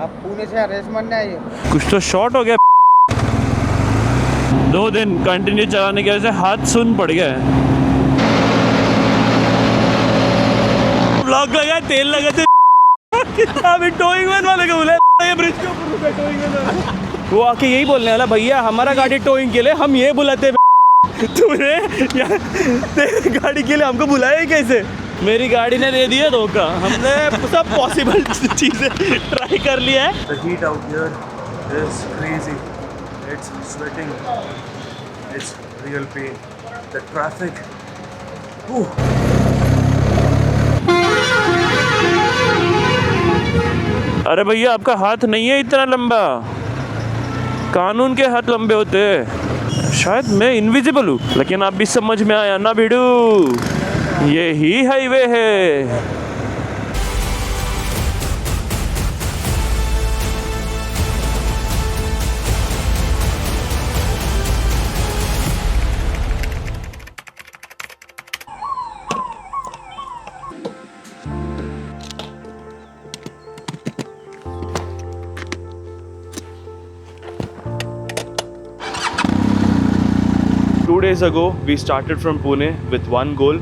आप पुणे से रेस मारने आए हो? कुछ तो शॉर्ट हो गया। 2 दिन कंटिन्यू चलाने की वजह से हाथ सुन पड़ गया है। ब्लॉक लगा, तेल लगा थे। अभी टोइंग मैन वाले को बोला ये ब्रिज के ऊपर रुका टोइंग मैन। वो आके यही बोलने वाला, भैया हमारा गाड़ी टोइंग के लिए हम ये बुलाते तूने तेरी गाड़ी के लिए हमको बुलाया ही कैसे? मेरी गाड़ी ने दे दिया धोखा। हमने सब पॉसिबल चीज़ें ट्राई कर लिया है। The heat out here is crazy. It's sweating. It's real pain. The traffic. Whew. अरे भैया आपका हाथ नहीं है इतना लंबा, कानून के हाथ लंबे होते हैं। शायद मैं इनविजिबल हूँ, लेकिन आप भी समझ में आया ना भिड़ू, ये ही हाईवे है। Two days ago, we started from Pune with one goal,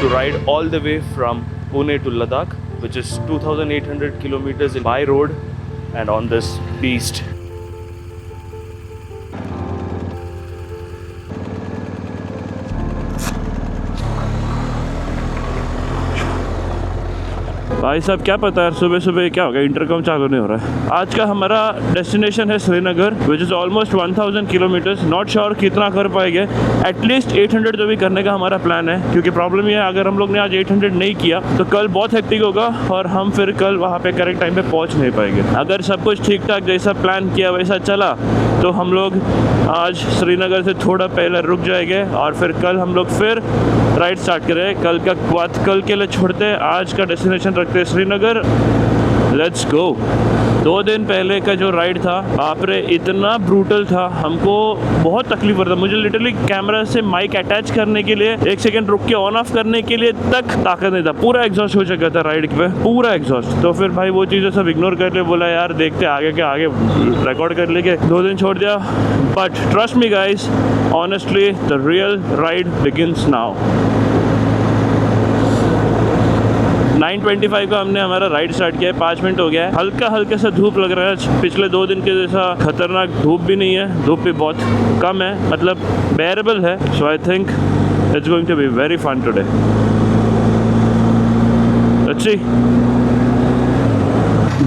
to ride all the way from Pune to Ladakh, which is 2,800 kilometers by road and on this beast. भाई साहब क्या पता है सुबह सुबह क्या होगा, इंटरकॉम चालू नहीं हो रहा है। आज का हमारा डेस्टिनेशन है Srinagar, which is almost 1000 kilometres. Not sure कितना कर पाएंगे, एटलीस्ट 800 तो भी करने का हमारा प्लान है। क्योंकि प्रॉब्लम ये है, अगर हम लोग ने आज 800 नहीं किया तो कल बहुत हेक्टिक होगा और हम फिर कल वहाँ पे करेक्ट टाइम पे पहुँच नहीं पाएंगे। अगर सब कुछ ठीक ठाक जैसा प्लान किया वैसा चला तो हम लोग आज श्रीनगर से थोड़ा पहले रुक जाएंगे और फिर कल हम लोग फिर राइड स्टार्ट करें। कल का बात कल के लिए छोड़ते हैं, आज का डेस्टिनेशन रखते हैं श्रीनगर। Let's go. 2 दिन पहले का जो राइड था, बाप रे इतना ब्रूटल था, हमको बहुत तकलीफ हो रहा था। मुझे लिटरली कैमरा से माइक अटैच करने के लिए 1 सेकंड रुक के ऑन ऑफ करने के लिए तक ताकत नहीं था। पूरा एग्जॉस्ट हो चुका था राइड पे, पूरा एग्जॉस्ट। तो फिर भाई वो चीज़ें सब इग्नोर कर ले, बोला यार देखते आगे के आगे रिकॉर्ड कर लेके 2 दिन छोड़ दिया। But trust me guys, honestly the real ride begins now. 9:25 का हमने हमारा राइड स्टार्ट किया है, 5 मिनट हो गया है। हल्का हल्का सा धूप लग रहा है, पिछले 2 दिन के जैसा खतरनाक धूप भी नहीं है, धूप भी बहुत कम है, मतलब बेरेबल है। So I think it's going to be very fun today. अच्छी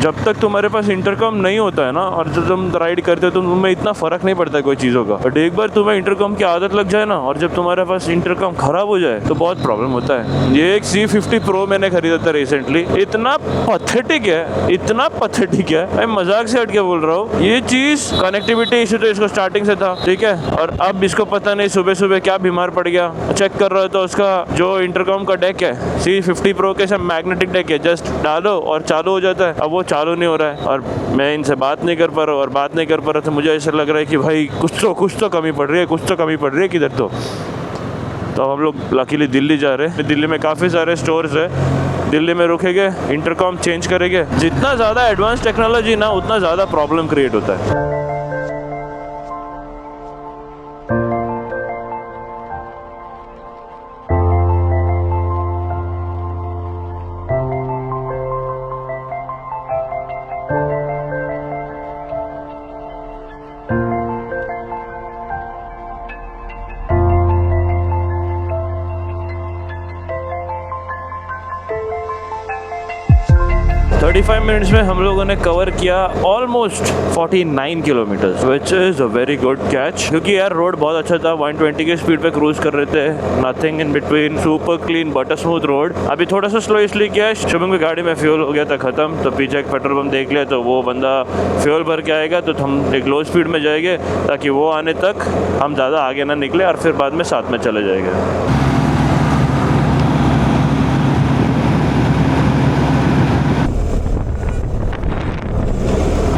जब तक तुम्हारे पास इंटरकॉम नहीं होता है ना, और जब तुम राइड करते हो तो तुम्हें इतना फर्क नहीं पड़ता है कोई चीज़ों का। बट एक बार तुम्हें इंटरकॉम की आदत लग जाए ना, और जब तुम्हारे पास इंटरकॉम खराब हो जाए तो बहुत प्रॉब्लम होता है। ये एक C50 Pro मैंने खरीदा था रिसेंटली, इतना पथेटिक है, इतना पथेटिक है, मैं मजाक से हट के बोल रहा हूँ। ये चीज़ कनेक्टिविटी इशू तो इसको स्टार्टिंग से था, ठीक है, और अब इसको पता नहीं सुबह सुबह क्या बीमार पड़ गया। चेक कर रहा है तो उसका जो इंटरकॉम का डेक है C50 Pro के सब मैग्नेटिक डेक है, जस्ट डालो और चालू हो जाता है। अब वो चालू नहीं हो रहा है और मैं इनसे बात नहीं कर पा रहा हूँ, और बात नहीं कर पा रहा तो मुझे ऐसा लग रहा है कि भाई कुछ तो कमी पड़ रही है, कुछ तो कमी पड़ रही है किधर। तो हम लोग लकीली दिल्ली जा रहे हैं। दिल्ली में काफ़ी सारे स्टोर्स है, दिल्ली में रुकेंगे, इंटरकॉम चेंज करेंगे। जितना ज़्यादा एडवांस टेक्नोलॉजी ना, उतना ज़्यादा प्रॉब्लम क्रिएट होता है। $35 मिनट्स में हम लोगों ने कवर किया almost 49 kilometre, which is a very good catch. क्योंकि यार रोड बहुत अच्छा था, 120 की स्पीड पे क्रूज कर रहे थे, nothing in between, super clean butter smooth road. अभी थोड़ा सा स्लो इसलिए किया है, शुभम की गाड़ी में फ्यूल हो गया था ख़त्म, तो पीछे एक पेट्रोल पंप देख लिया, तो वो बंदा फ्यूल भर के आएगा तो हम एक लो स्पीड में जाएंगे, ताकि वो आने तक हम ज़्यादा आगे ना निकले और फिर बाद में साथ में चले जाएंगे।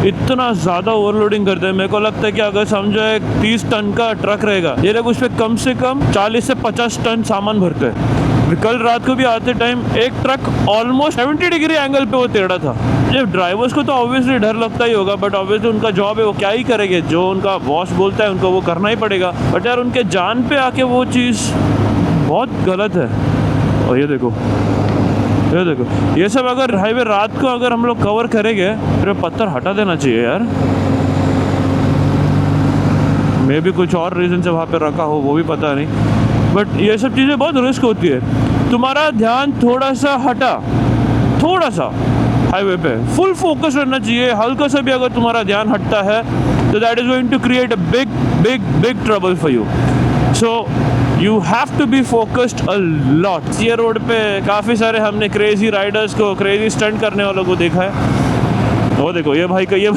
इतना ज़्यादा ओवरलोडिंग करते हैं, मेरे को लगता है कि अगर समझो एक 30 टन का ट्रक रहेगा, ये लोग उस पर कम से कम 40 से 50 टन सामान भरते हैं। कल रात को भी आते टाइम एक ट्रक ऑलमोस्ट 70 डिग्री एंगल पे वो टेढ़ा था, ये ड्राइवर्स को तो ऑब्वियसली डर लगता ही होगा, बट ऑब्वियसली उनका जॉब है, वो क्या ही करेंगे, जो उनका बॉस बोलता है उनको वो करना ही पड़ेगा। बट यार उनके जान पे आके वो चीज़ बहुत गलत है। और ये देखो, ये देखो, ये सब अगर हाईवे रात को अगर हम लोग कवर करेंगे फिर पत्थर हटा देना चाहिए यार। मे भी कुछ और रीज़न से वहाँ पे रखा हो, वो भी पता नहीं, बट ये सब चीज़ें बहुत रिस्क होती है। तुम्हारा ध्यान थोड़ा सा हटा, थोड़ा सा हाईवे पे फुल फोकस रहना चाहिए। हल्का सा भी अगर तुम्हारा ध्यान हटता है तो that is going to create a big big big trouble for you. So you have to be focused a lot. ये रोड पे काफ़ी सारे हमने क्रेजी राइडर्स को, क्रेजी स्टंट करने वालों को देखा है। वो देखो ये भाई का ये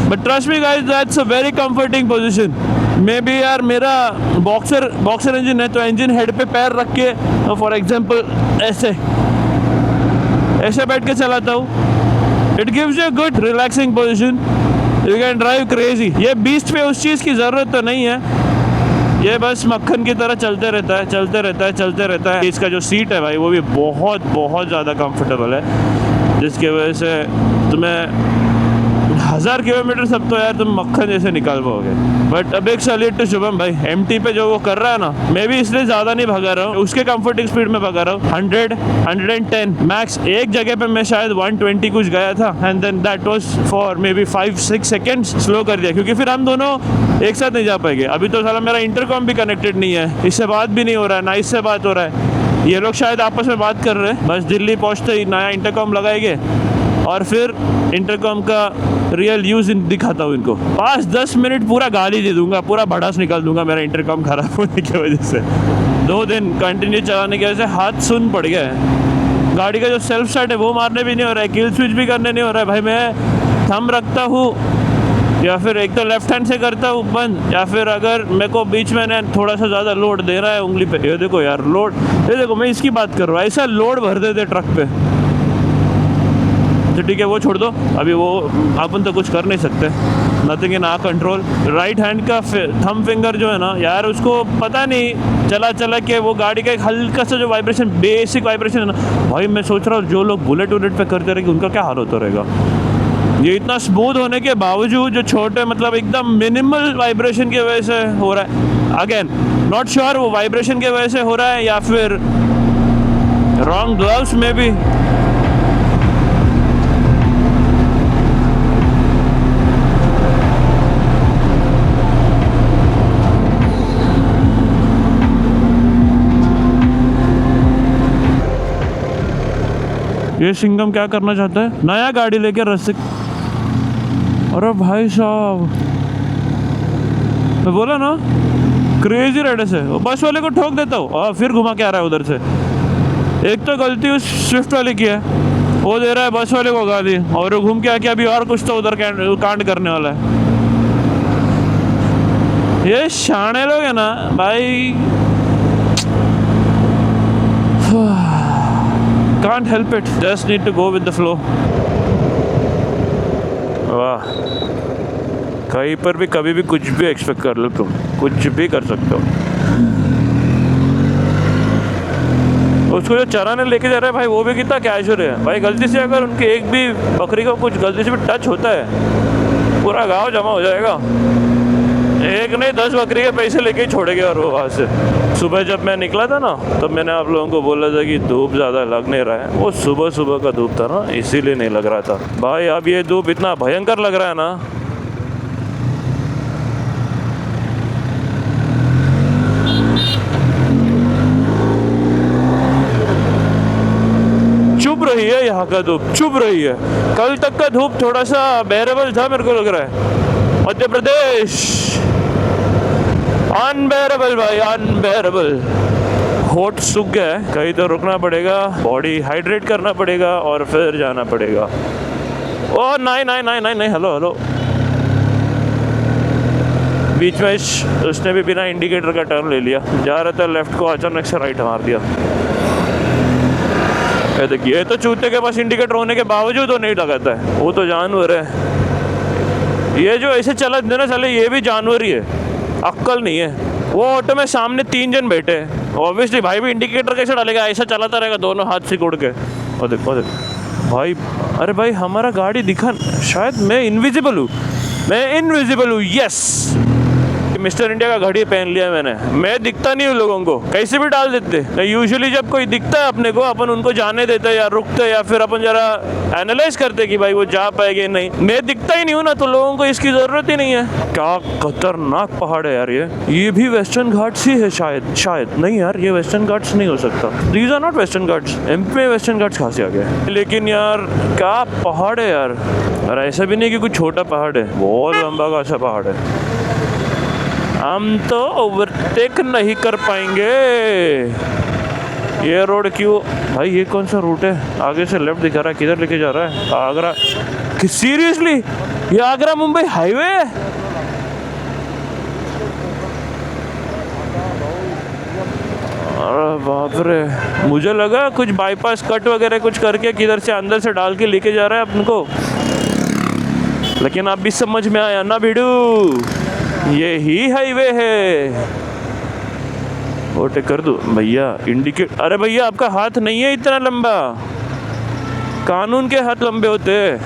but trust me guys, that's a very comforting position. May be यार मेरा बॉक्सर इंजन है, तो इंजन हेड पे पैर रख के फॉर एग्जांपल ऐसे बैठ के चलाता हूँ। It gives you good relaxing position, you can drive crazy. ये बीस्ट पे उस चीज़ की ज़रूरत तो नहीं है, ये बस मक्खन की तरह चलते रहता है, चलते रहता है, चलते रहता है। इसका जो सीट है भाई वो भी बहुत बहुत ज़्यादा कंफर्टेबल है, जिसकी वजह से तुम्हें 1000 किलोमीटर सब तो यार तुम मक्खन जैसे निकाल पाओगे। बट अब एक सैल्यूट टू शुभम भाई, एमटी पे जो वो कर रहा है ना, मैं भी इसलिए ज़्यादा नहीं भगा रहा हूँ, उसके कंफर्टिंग स्पीड में भगा रहा हूँ 100 110 मैक्स। एक जगह पे मैं शायद 120 कुछ गया था, and then that was for maybe 5-6 seconds slow कर दिया, क्योंकि फिर हम दोनों एक साथ नहीं जा पाएंगे। अभी तो साला मेरा इंटरकॉम भी कनेक्टेड नहीं है, इससे बात भी नहीं हो रहा है, ना इससे बात हो रहा है। ये लोग शायद आपस में बात कर रहे हैं, बस दिल्ली पहुँचते ही नया इंटरकॉम लगाएंगे और फिर इंटरकॉम का रियल यूज़ दिखाता हूँ इनको। 5-10 मिनट पूरा गाली दे दूंगा, पूरा भड़ास निकाल दूंगा मेरा इंटरकॉम खराब होने की वजह से। 2 दिन कंटिन्यू चलाने की वजह से हाथ सुन पड़ गया है। गाड़ी का जो सेल्फ स्टार्ट है वो मारने भी नहीं हो रहा है, किल स्विच भी करने नहीं हो रहा है भाई। मैं थंब रखता हूँ या फिर एक तो लेफ्ट हैंड से करता हूँ बंद, या फिर अगर मेरे को बीच में ना थोड़ा सा ज़्यादा लोड दे रहा है उंगली पे, ये देखो यार लोड, ये देखो मैं इसकी बात कर रहा हूँ, ऐसा लोड भर देते ट्रक पे। तो ठीक है वो छोड़ दो, अभी वो अपन तो कुछ कर नहीं सकते, nothing in our control. Right hand का थंब फिंगर जो है ना यार, उसको पता नहीं चला के वो गाड़ी का एक हल्का सा जो वाइब्रेशन, बेसिक वाइब्रेशन है ना भाई, मैं सोच रहा हूँ जो लोग बुलेट पे करते रहेंगे उनका क्या हाल होता रहेगा। ये इतना स्मूथ होने के बावजूद जो छोटे मतलब एकदम मिनिमल वाइब्रेशन की वजह से हो रहा है। अगेन नॉट श्योर वो वाइब्रेशन की वजह से हो रहा है या फिर रॉन्ग ग्लव्स में भी। ये सिंघम क्या करना चाहता है, नया गाड़ी लेके रस्ते। अरे भाई साहब, मैं बोला ना क्रेजी राइडर से, बस वाले को ठोक देता हूँ और फिर घुमा के आ रहा है उधर से। एक तो गलती उस स्विफ्ट वाले की है, वो दे रहा है बस वाले को गाली, और वो घूम के आके अभी और कुछ तो उधर कांड करने वाला है। ये शाणे लोग है ना भाई, can't help it, just need to go with the flow। वाह, कहीं पर भी कभी भी कुछ भी एक्सपेक्ट कर लो, तुम कुछ भी कर सकते हो। उसको जो चराने लेके जा रहा है भाई वो भी कितना कैजुअल है भाई। गलती से अगर उनके एक भी बकरी को कुछ गलती से भी टच होता है पूरा गांव जमा हो जाएगा। एक नहीं 10 बकरी के पैसे लेके ही छोड़ेंगे। और वो वहाँ से सुबह जब मैं निकला था ना, तब मैंने आप लोगों को बोला था कि धूप ज़्यादा लग नहीं रहा है। वो सुबह का धूप था ना, इसीलिए नहीं लग रहा था भाई। अब ये धूप इतना भयंकर लग रहा है ना, चुभ रही है यहाँ का धूप, चुभ रही है। कल तक का धूप थोड़ा सा बेरेबल था मेरे को लग रहा है। मध्य प्रदेश अनबेरेबल भाई, अनबेरेबल। होठ सूख गया है, कहीं तो रुकना पड़ेगा, बॉडी हाइड्रेट करना पड़ेगा और फिर जाना पड़ेगा। ओ नहीं, हेलो। बीच में उसने भी बिना इंडिकेटर का टर्न ले लिया, जा रहा था लेफ्ट को, अचानक से राइट मार दिया। देखिए तो चूते के पास इंडिकेटर होने के बावजूद वो नहीं लगाता है, वो तो जानवर है। ये जो ऐसे चला देना चले, ये भी जानवर ही है, अक्ल नहीं है। वो ऑटो में सामने 3 जन बैठे हैं, ऑब्वियसली भाई भी इंडिकेटर कैसे डालेगा, ऐसा चलाता रहेगा दोनों हाथ से गुड़ के। और देखो भाई अरे भाई हमारा गाड़ी दिखा, शायद मैं इनविजिबल हूँ, यस। मिस्टर इंडिया का घड़ी पहन लिया मैंने, मैं दिखता नहीं हूँ लोगों को, कैसे भी डाल देते। यूजुअली जब कोई दिखता है अपने को, अपन उनको जाने देते या रुकते या फिर अपन जरा एनालाइज करते कि भाई वो जा पाएंगे नहीं। मैं दिखता ही नहीं हूँ ना, तो लोगों को इसकी ज़रूरत ही नहीं है। क्या खतरनाक पहाड़ है यार ये भी वेस्टर्न घाट्स ही है शायद नहीं यार, ये वेस्टर्न घाट्स नहीं हो सकता। These are not Western Ghats. MP में वेस्टर्न घाट्स कहाँ से आ गए? लेकिन यार क्या पहाड़ है यार, और ऐसा भी नहीं कि कुछ छोटा पहाड़ है, बहुत लंबा खासा पहाड़ है। हम तो ओवरटेक नहीं कर पाएंगे। ये रोड क्यों भाई, ये कौन सा रूट है? आगे से लेफ्ट दिखा रहा है, किधर लेके जा रहा है? आगरा कि सीरियसली ये आगरा मुंबई हाईवे है? अरे बाप रे, मुझे लगा कुछ बाईपास कट वगैरह कुछ करके किधर से अंदर से डाल के लेके जा रहा है अपन को, लेकिन अब भी समझ में आया ना भिड़ू, यही हाईवे है। ओवरटेक कर दूं भैया? इंडिकेट, अरे भैया आपका हाथ नहीं है इतना लंबा, कानून के हाथ लंबे होते हैं।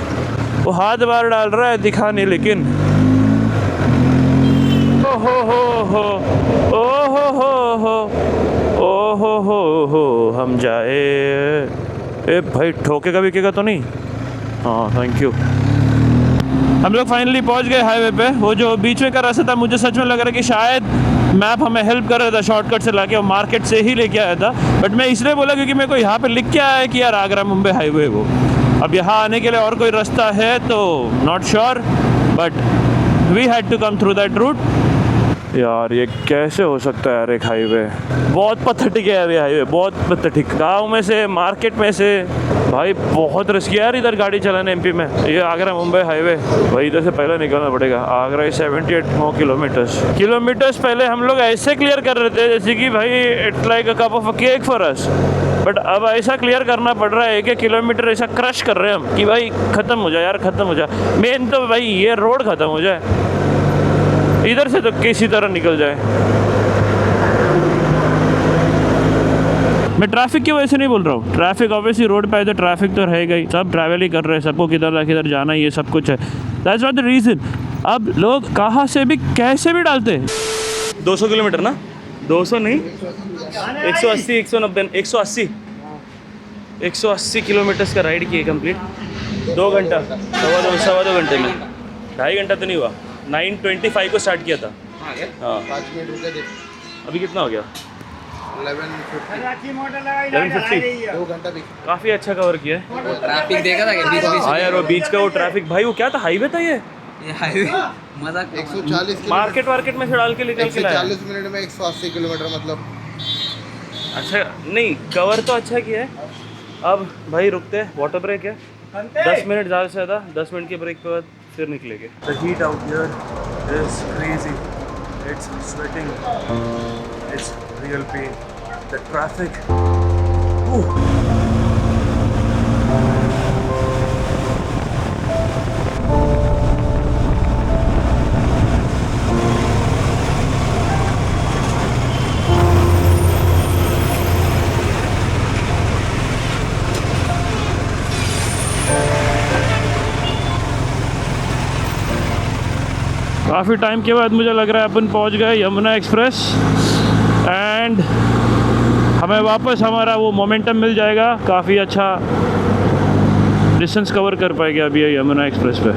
वो हाथ बाहर डाल रहा है दिखाने, लेकिन ओ हो हम जाए। ए भाई ठोकेगा बिकेगा तो नहीं? हाँ थैंक यू। हम लोग फाइनली पहुंच गए हाईवे पे। वो जो बीच में का रास्ता था, मुझे सच में लग रहा है कि शायद मैप हमें हेल्प कर रहा था शॉर्टकट से लाके, और मार्केट से ही लेके आया था। बट मैं इसलिए बोला क्योंकि मेरे को यहाँ पे लिख के आया है कि यार आगरा मुंबई हाईवे है वो। अब यहाँ आने के लिए और कोई रास्ता है तो not sure, but we had to come through that route. यार ये कैसे हो सकता है यार, एक हाईवे बहुत पथटिक है यार, ये हाईवे बहुत पथटिक। गांव में से, मार्केट में से, भाई बहुत रिस्की यार इधर गाड़ी चलाने एमपी में। ये आगरा मुंबई हाईवे, भाई इधर से पहले निकलना पड़ेगा। आगरा 78 more किलोमीटर्स पहले हम लोग ऐसे क्लियर कर रहे थे जैसे कि भाई it's like a cup of a cake for us, but अब ऐसा क्लियर करना पड़ रहा है 1 किलोमीटर ऐसा क्रश कर रहे हैं हम कि भाई खत्म हो जाए यार, खत्म हो जाए। मेन तो भाई ये रोड खत्म हो जाए, इधर से तो किसी तरह निकल जाए। मैं ट्रैफिक की वजह से नहीं बोल रहा हूँ, ट्रैफिक ऑब्वियसली रोड पे है तो ट्रैफिक तो रहेगा ही, सब ट्रैवल ही कर रहे हैं, सबको किधर जाना है, ये सब कुछ है। That's not the reason. अब लोग कहाँ से भी कैसे भी डालते हैं। 200 किलोमीटर ना, 200 नहीं 180 190 180 180 किलोमीटर्स का राइड किए कंप्लीट। 2 घंटा, सवा दो घंटे में, 2.5 घंटा तो नहीं हुआ। 9:25 को स्टार्ट किया था। हाँ 5 मिनट रुके थे। अभी कितना हो गया? 11:50। 2 घंटा भी काफ़ी अच्छा कवर किया है। ट्रैफिक देखा था क्या? बीच हाँ यार वो बीच का वो ट्रैफिक, भाई वो क्या था, हाईवे था ये हाईवे मजाक। 140 मार्केट में से डाल के निकल के लाया। 140 मिनट में 180 किलोमीटर, मतलब अच्छा नहीं, कवर तो अच्छा किया है। अब भाई रुकते हैं, वाटर ब्रेक है 10 मिनट, ज़्यादा से ज़्यादा 10 मिनट के ब्रेक के बाद फिर निकलेंगे। The heat out here is crazy. It's sweating. It's real pain. The traffic. Ooh. काफ़ी टाइम के बाद मुझे लग रहा है अपन पहुंच गए यमुना एक्सप्रेस, एंड हमें वापस हमारा वो मोमेंटम मिल जाएगा। काफ़ी अच्छा डिस्टेंस कवर कर पाएंगे अभी ये यमुना एक्सप्रेस पे।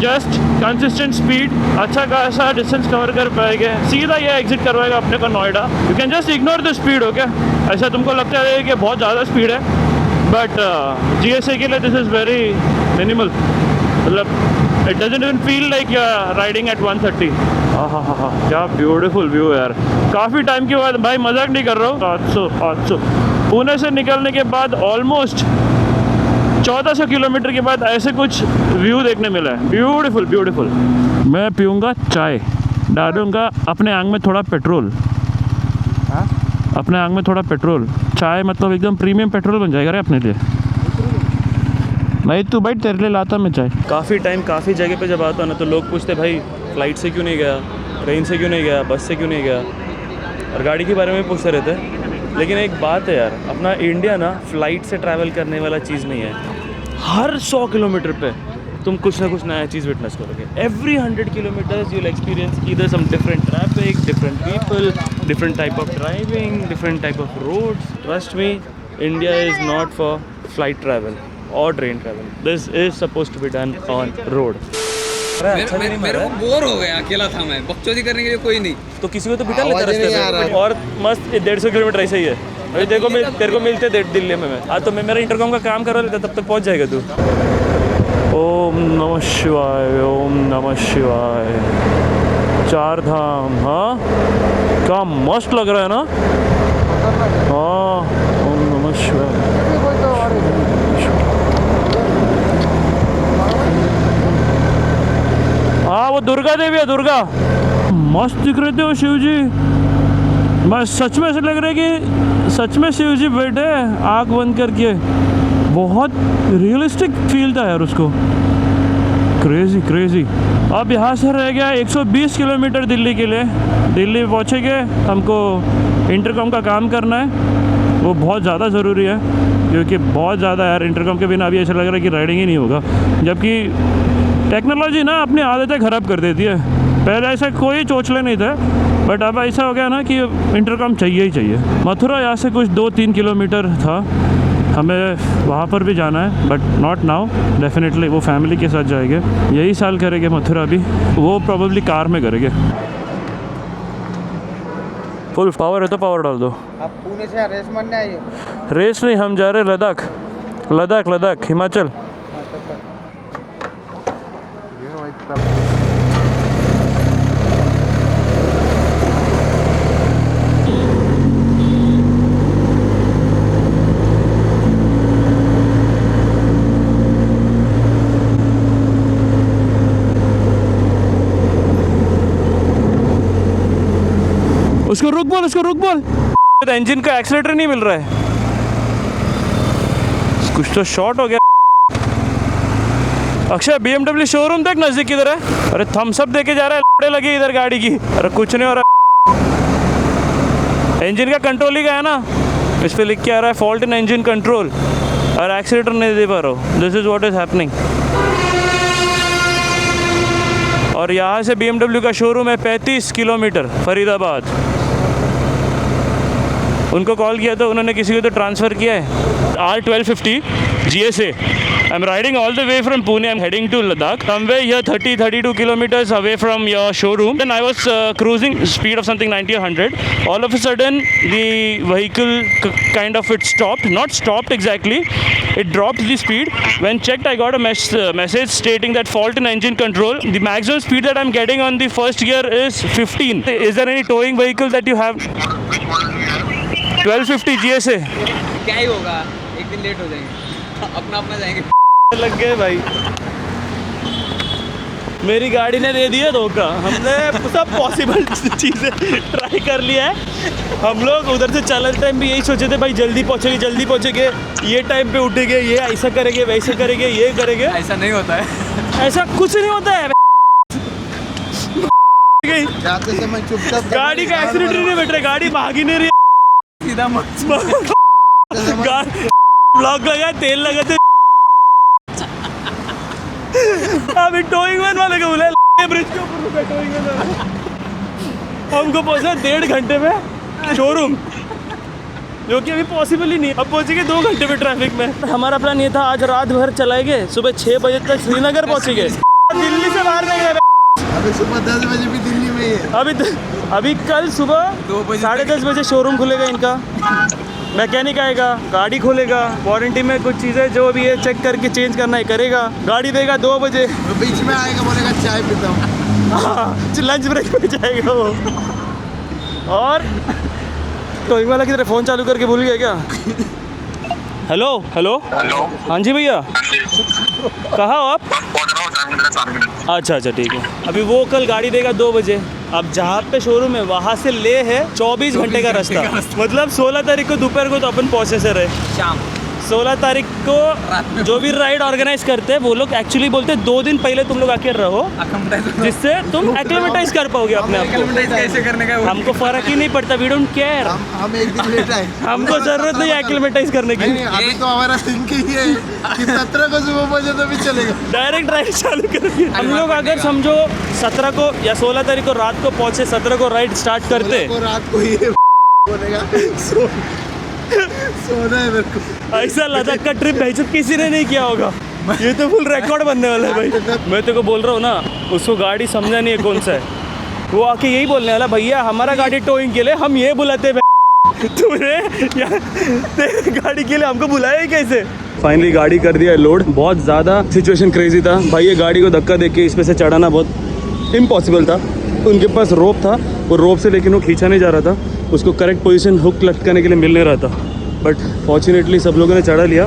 जस्ट कंसिस्टेंट स्पीड, अच्छा खासा डिस्टेंस कवर कर पाएंगे। सीधा ये एग्जिट करवाएगा अपने को Noida. You can just ignore the speed, okay? ऐसा तुमको लगता है कि बहुत ज़्यादा स्पीड है, बट GSA के लिए दिस इज़ वेरी मिनिमल। मतलब it doesn't even feel like you are riding at 130। हाँ क्या ब्यूटीफुल व्यू है यार। काफ़ी टाइम के बाद, भाई मजाक नहीं कर रहा हूँ, 800 पुणे से निकलने के बाद ऑलमोस्ट 1400 किलोमीटर के बाद ऐसे कुछ व्यू देखने मिला है। ब्यूटीफुल। मैं पीऊँगा चाय, डालूँगा अपने आंग में थोड़ा पेट्रोल। अपने आंग में थोड़ा पेट्रोल, चाय मतलब एकदम प्रीमियम पेट्रोल बन जाएगा रे अपने लिए। नहीं तू भाई, तेरे लिए लाता मैं चाय। काफ़ी टाइम काफ़ी जगह पे जब आता हूँ ना, तो लोग पूछते भाई फ़्लाइट से क्यों नहीं गया, ट्रेन से क्यों नहीं गया, बस से क्यों नहीं गया, और गाड़ी के बारे में पूछते रहते हैं। लेकिन एक बात है यार, अपना इंडिया ना फ्लाइट से ट्रैवल करने वाला चीज़ नहीं है। हर 100 किलोमीटर पे तुम कुछ ना कुछ नया चीज़ विटनेस करोगे। Every 100 kilometres you will experience either some different traffic, different people, different type of driving, different type of roads. Trust me, India is not for flight travel और train travel. This is suppose to be done on road. मेरे को bore हो गया, अकेला था मैं, बकचोदी करने के लिए कोई नहीं। तो किसी को तो बिठा लेते आवाज़ ही नहीं आ रास्ते रहा पे। है। और मस्त 150 किलोमीटर ऐसे ही है। अरे तेरे को मिलते दिल्ली में मैं। तो मैं मेरा इंटरकॉम का काम करा लेता, तब तक पहुंच जाएगा तू। ओम नमः शिवाय, ओम नमः शिवाय। 4 धाम, हाँ क्या मस्त लग रहा है ना। हाँ, ओम नमः शिवाय। हाँ वो दुर्गा देवी है, दुर्गा। मस्त दिख रहे थे वो शिव जी। बस सच में ऐसा लग रहा है कि सच में शिव जी बैठे हैं आँख बंद करके। बहुत रियलिस्टिक फील था यार उसको। Crazy crazy. अब यहाँ से रह गया 120 किलोमीटर दिल्ली के लिए। दिल्ली पहुँचेंगे, हमको इंटरकॉम का काम करना है, वो बहुत ज़्यादा ज़रूरी है क्योंकि बहुत ज़्यादा यार इंटरकॉम के बिना अभी ऐसा लग रहा है कि राइडिंग ही नहीं होगा। जबकि टेक्नोलॉजी ना अपनी आदतें ख़राब कर देती है। पहले ऐसा कोई चोचले नहीं थे, बट अब ऐसा हो गया ना कि इंटरकॉम चाहिए ही चाहिए। मथुरा यहाँ से कुछ 2-3 किलोमीटर था, हमें वहाँ पर भी जाना है, बट नॉट नाउ। डेफिनेटली वो फैमिली के साथ जाएंगे, यही साल करेंगे मथुरा भी, वो प्रोबेबली कार में करेंगे। फुल पावर है तो पावर डाल दो। आप पुणे से रेस मारने आइए। रेस नहीं, हम जा रहे लद्दाख, लद्दाख लद्दाख हिमाचल। उसको रुक बोल, उसको रुक बोल। इंजन का एक्सीलेटर नहीं मिल रहा है, कुछ तो शॉर्ट हो गया। अक्षय BMW शोरूम देख नजदीक किधर है। अरे थम्स अप देके जा रहा है, लगी इधर गाड़ी की। अरे कुछ नहीं हो रहा, इंजन का कंट्रोल ही गया ना। इस पे लिख के आ रहा है फॉल्ट इन इंजन कंट्रोल, और एक्सीलेटर नहीं दे पा रहा हूँ। This is what is happening. और यहाँ से BMW का शोरूम है 35 किलोमीटर, फरीदाबाद। उनको कॉल किया तो उन्होंने किसी को तो ट्रांसफ़र किया है। R1250 GSA। I'm riding all the way from Pune. I'm heading to Ladakh. Somewhere here 30-32 kilometers away from your showroom. Then I was cruising speed of something 90 or 100. All of a sudden, the vehicle kind of it stopped. Not stopped exactly. It dropped the speed. When checked, I got a message stating that fault in engine control. The maximum speed that I'm getting on the first gear is 15. Is there any towing vehicle that you have? 1250 GSA. क्या ही होगा, एक दिन late हो जाएंगे, अपना अपना जाएंगे। लग गए भाई, मेरी गाड़ी ने दे दिया धोखा। हमने सब पॉसिबल चीज़ें ट्राई कर लिया है। हम लोग उधर से चलते टाइम भी यही सोचे थे भाई जल्दी पहुँचेंगे, ये टाइम पे उठेंगे, ये ऐसा करेंगे, वैसे करेंगे, ये करेंगे। ऐसा नहीं होता है, ऐसा कुछ नहीं होता है। जाते समय चुपचाप गाड़ी का एक्सीडेंट नहीं बैठ रहा, गाड़ी भाग ही नहीं रही। सीधा ब्लॉक लगा, तेल लगा थे। अभी टोइंग वैन वाले को बुलाया, ब्रिज के ऊपर रुका टोइंग वैन वाला। हमको पहुंचा 1.5 घंटे में शोरूम, जो कि अभी पॉसिबल ही नहीं। अब पहुंचेंगे 2 घंटे में ट्रैफिक में। हमारा प्लान ये था आज रात भर चलाएंगे, सुबह 6 बजे तक श्रीनगर पहुंचेंगे। दिल्ली से बाहर नहीं गए, अभी सुबह 10 बजे भी दिल्ली में ही है। अभी कल सुबह 10:30 बजे शोरूम खुलेगा इनका। मैकेनिक आएगा, गाड़ी खोलेगा, वारंटी में कुछ चीज़ें जो भी है चेक करके चेंज करना है करेगा, गाड़ी देगा 2 बजे। बीच में आएगा, बोलेगा चाय पीता हूँ। लंच ब्रेक में जाएगा वो। और टोइंग वाला किधर फ़ोन चालू करके भूल गया क्या? हेलो हेलो हेलो, हाँ जी भैया, कहाँ हो आप? अच्छा ठीक है। अभी वो कल गाड़ी देगा 2 बजे। अब जहाँ पे शोरूम है वहाँ से ले है 24 घंटे का रास्ता। मतलब 16 तारीख को दोपहर को तो अपन पहुँचे से रहे, 16 तारीख को जो भी राइड ऑर्गेनाइज करते हैं वो लोग एक्चुअली बोलते हैं 2 दिन पहले तुम लोग आके रहो, जिससे तुम एक्लेमेटाइज कर पाओगे अपने आप को। कैसे करने का हमको फर्क ही नहीं पड़ता, वी डोंट केयर। हम एक दिन लेट आए। हमको जरूरत नहीं एक्लेमेटाइज करने की। नहीं, अभी तो हमारा थिंकिंग ये है कि 17 को सुबह बजे तो भी चलेगा। डायरेक्ट राइड चालू करेंगे हम लोग। अगर समझो 17 को या 16 तारीख को रात को पहुंचे, 17 को राइड स्टार्ट करते, को रात को ही बोलेगा सोना है मेरे को। ऐसा लद्दाख का ट्रिप भाई किसी ने नहीं किया होगा। ये तो फुल रिकॉर्ड बनने वाला है भाई। मैं तेरे को बोल रहा हूँ ना, उसको गाड़ी समझा नहीं है कौन सा है, वो आके यही बोलने वाला, भैया हमारा गाड़ी टोइंग के लिए हम ये बुलाते तूने तेरे गाड़ी के लिए हमको बुलाया ही कैसे। फाइनली गाड़ी कर दिया लोड। बहुत ज़्यादा सिचुएशन क्रेजी था भाई। ये गाड़ी को धक्का देके इस पे से चढ़ाना बहुत इम्पॉसिबल था। उनके पास रोप था, वो रोप से लेकिन वो खींचा नहीं जा रहा था, उसको करेक्ट पोजीशन हुक लटकाने के लिए मिल नहीं रहा था। बट फॉर्चुनेटली सब लोगों ने चढ़ा लिया।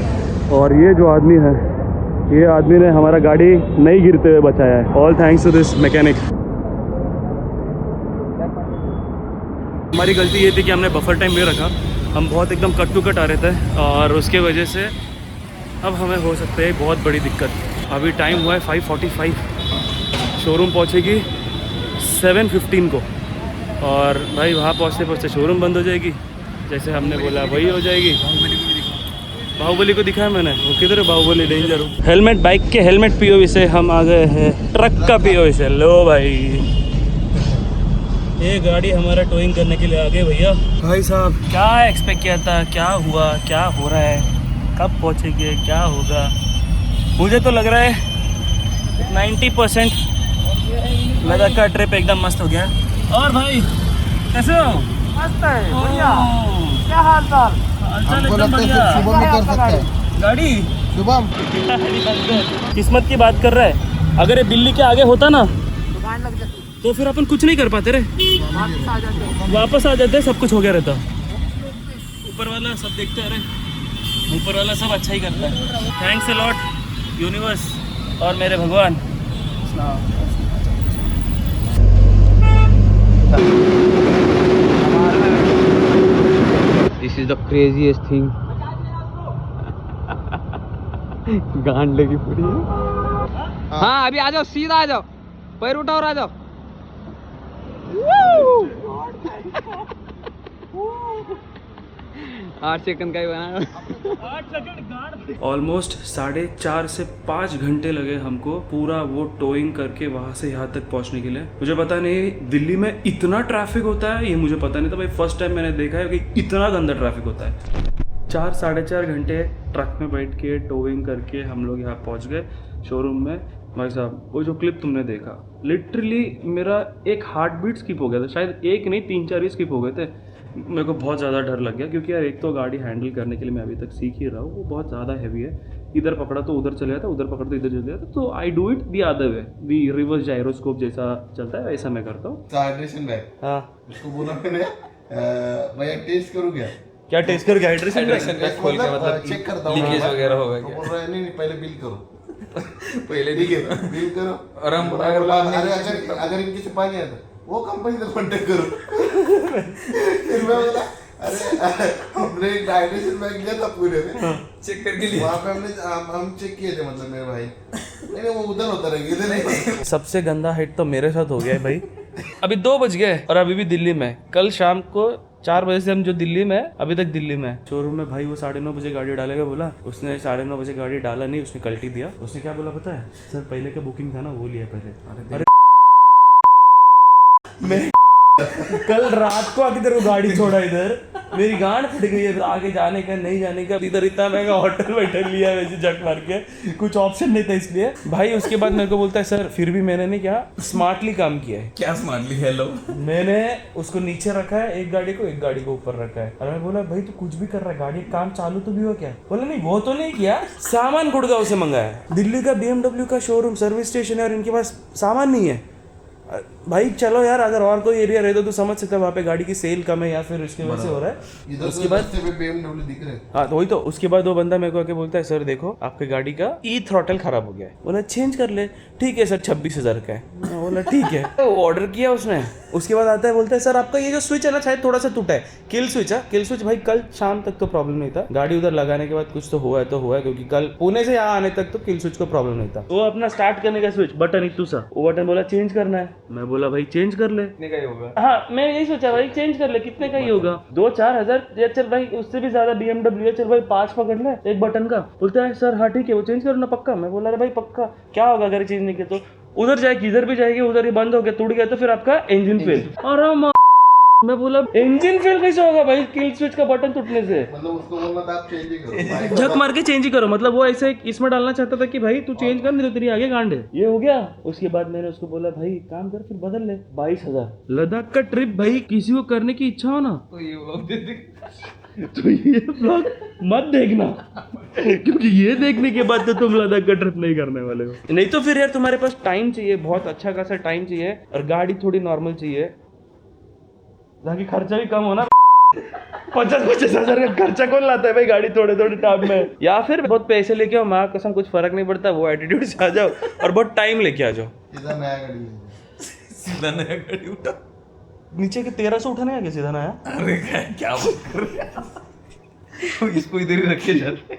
और ये जो आदमी है, ये आदमी ने हमारा गाड़ी नहीं गिरते हुए बचाया है। All thanks to this mechanic. हमारी गलती ये थी कि हमने बफर टाइम नहीं रखा। हम बहुत एकदम कट टू कट आ रहे थे और उसके वजह से अब हमें हो सकता है बहुत बड़ी दिक्कत। अभी टाइम हुआ है 5:45, शोरूम पहुँचेगी 7:15 को। और भाई वहाँ पहुँचते पहुँचते शोरूम बंद हो जाएगी, जैसे हमने बोला वही हो जाएगी। बाहुबली को दिखाया मैंने, वो किधर है बाहुबली डेंजर। हेलमेट, बाइक के हेलमेट पीओवी से हम आ गए हैं ट्रक का पीओवी से। लो भाई, ये गाड़ी हमारा टोइंग करने के लिए आ गए भैया। भाई साहब क्या एक्सपेक्ट किया था, क्या हुआ, क्या हो रहा है, कब पहुँचेंगे, क्या होगा। मुझे तो लग रहा है 90% लद्दाख का ट्रिप एकदम मस्त हो गया। और भाई कैसे हो? मस्त है, बढ़िया। क्या हाल चाल? हमको लगता है शुभम ही कर सकता है गाड़ी। शुभम किस्मत की बात कर रहा है। अगर ये दिल्ली के आगे होता ना तो फिर अपन कुछ नहीं कर पाते रे, वापस आ जाते, सब कुछ हो गया रहता। ऊपर वाला सब देखते हैं, अरे ऊपर वाला सब अच्छा ही करता है। थैंक्स अ लॉट यूनिवर्स और मेरे भगवान। This is the craziest thing. गांड लगी पूरी। हाँ अभी आ जाओ, सीधा आ जाओ, पैर उठाओ और आ जाओ। 8 सेकंड का ही बना। ऑलमोस्ट 4.5 से 5 घंटे लगे हमको पूरा वो टोइंग करके वहाँ से यहाँ तक पहुँचने के लिए। मुझे पता नहीं दिल्ली में इतना ट्रैफिक होता है, ये मुझे पता नहीं था भाई। फर्स्ट टाइम मैंने देखा है कि इतना गंदा ट्रैफिक होता है। 4-4.5 घंटे ट्रक में बैठ के टोइंग करके हम लोग यहाँ पहुँच गए शोरूम में। भाई साहब वो जो क्लिप तुमने देखा, लिटरली मेरा एक हार्ट बीट स्किप हो गया था। शायद एक नहीं 3-4 ही स्किप हो गए थे। मेरे को बहुत ज़्यादा डर लग गया क्योंकि यार एक तो गाड़ी हैंडल करने के लिए मैं अभी तक सीख ही रहा हूँ, वो बहुत ज़्यादा हैवी है। इधर पकड़ा तो उधर चले जाता, उधर पकड़ा तो इधर चले जाता। तो I do it the other way, the reverse gyroscope जैसा चलता है वैसा मैं करता हूँ। हाइड्रेशन बैग, हाँ उसको बोला मैंने भैया टेस्ट करूँ क्या टेस्ट कर गया? हाइड्रेशन बैग खोल के मतलब चेक करता हूँ लीकेज वगैरह हो गया। बोल रहा है नहीं पहले बिल करो। पहले ठीक है बिल करो और हम अगर इनके से पानी आता वो कंपनी से कॉन्टेक्ट करो। फिर मैं बोला अरे हमने एक हाइड्रेशन बैग लिया था पूरे में, चेक करके लिया। वहाँ पे हम चेक किए थे, मतलब मेरे भाई नहीं वो उधर होता रहेगा, इधर नहीं। सबसे गंदा हिट तो मेरे साथ हो गया है भाई। अभी 2 बज गए और अभी भी दिल्ली में। कल शाम को 4 बजे से हम जो दिल्ली में, अभी तक दिल्ली में। शोरूम में भाई वो 9:30 बजे गाड़ी डालेगा बोला, उसने 9:30 बजे गाड़ी डाला नहीं, उसने कल्टी दिया। उसने क्या बोला पता है सर, पहले का बुकिंग था ना वो लिया पहले। अरे मैं कल रात को आके तेरे को गाड़ी छोड़ा इधर, मेरी गांड फट गई है आगे जाने का नहीं जाने का। इधर इतना महंगा होटल बैठल लिया वैसे जट मार के, कुछ ऑप्शन नहीं था इसलिए भाई। उसके बाद मेरे को बोलता है सर फिर भी मैंने नहीं क्या स्मार्टली काम किया है। क्या स्मार्टली? हेलो, मैंने उसको नीचे रखा है, एक गाड़ी को ऊपर रखा है। और मैं बोला भाई तू कुछ भी कर रहा है, गाड़ी काम चालू तो भी हुआ क्या? बोला नहीं वो तो नहीं किया, सामान गुड़गांव से मंगाया। दिल्ली का BMW का शोरूम सर्विस स्टेशन है और इनके पास सामान नहीं है। भाई चलो यार, अगर और कोई एरिया रहे तो समझ सकते हैं वहाँ पे गाड़ी की सेल कम है या फिर उसकी वजह से हो रहा है। इधर उसके बाद पे BMW दिख रहे हैं। हाँ तो वही तो, उसके बाद वो बंदा मेरे को आके बोलता है सर देखो आपके गाड़ी का ई थ्रॉटल खराब हो गया है। बोला चेंज कर ले। ठीक है सर 26,000 का है। मैं बोला ठीक है। ऑर्डर किया उसने, उसके बाद आता है बोलता है सर आपका ये जो स्विच है ना शायद थोड़ा सा टूटा है, किल स्विच है। किल स्विच भाई कल शाम तक तो प्रॉब्लम नहीं था, गाड़ी उधर लगाने के बाद कुछ तो हुआ है तो हुआ है, क्योंकि कल पुणे से यहाँ आने तक तो किल स्विच को प्रॉब्लम नहीं था। वो अपना स्टार्ट करने का स्विच बटन इतू सा, वो बटन बोला चेंज करना है। मैं बोला भाई चेंज कर ले। कितने का ही होगा? हाँ मैं यही सोचा भाई चेंज कर ले, कितने का ही होगा 2-4 हजार या चल भाई उससे भी ज्यादा BMW है, चल भाई 5 पकड़ ले एक बटन का। बोलता है सर हाँ ठीक है वो चेंज करो ना पक्का। मैं बोला अरे भाई पक्का, क्या होगा अगर चेंज नहीं किया तो? उधर जाए किधर भी जाएगी, उधर ही बंद हो गया टूट गया तो फिर आपका इंजन फेल। और मैं बोला इंजन फेल कैसे होगा भाई किल स्विच का बटन टूटने से? मतलब उसको बोलना था आप चेंज ही करो, झक मार के चेंज ही करो। मतलब वो ऐसे इसमें डालना चाहता था कि भाई तू चेंज कर, नहीं तो तेरी आगे गांड है। ये हो गया। उसके बाद मैंने उसको बोला भाई काम कर फिर बदल ले। 22,000 लद्दाख का ट्रिप भाई किसी को करने की इच्छा हो ना तो ये व्लॉग दे दे। तो ये ब्लॉग मत देखना, क्योंकि ये देखने के बाद तो तुम लद्दाख का ट्रिप नहीं करने वाले हो। नहीं तो फिर यार तुम्हारे पास टाइम चाहिए, बहुत अच्छा खासा टाइम चाहिए, और गाड़ी थोड़ी नॉर्मल चाहिए ताकि खर्चा भी कम हो ना। 50-50 हजार का खर्चा कौन लाता है भाई गाड़ी थोड़े थोड़े टाइम में? या फिर बहुत पैसे लेके आओ, माँ कसम कुछ फर्क नहीं पड़ता, वो एटीट्यूड से आ जाओ और बहुत टाइम लेके आ जाओ। सीधा नया गाड़ी है। सीधा नया गाड़ी उठा। नीचे के 1300 उठाने आ गया सीधा नया। अरे क्या बात कर रहे हैं? इसको इधर ही रखे जाते।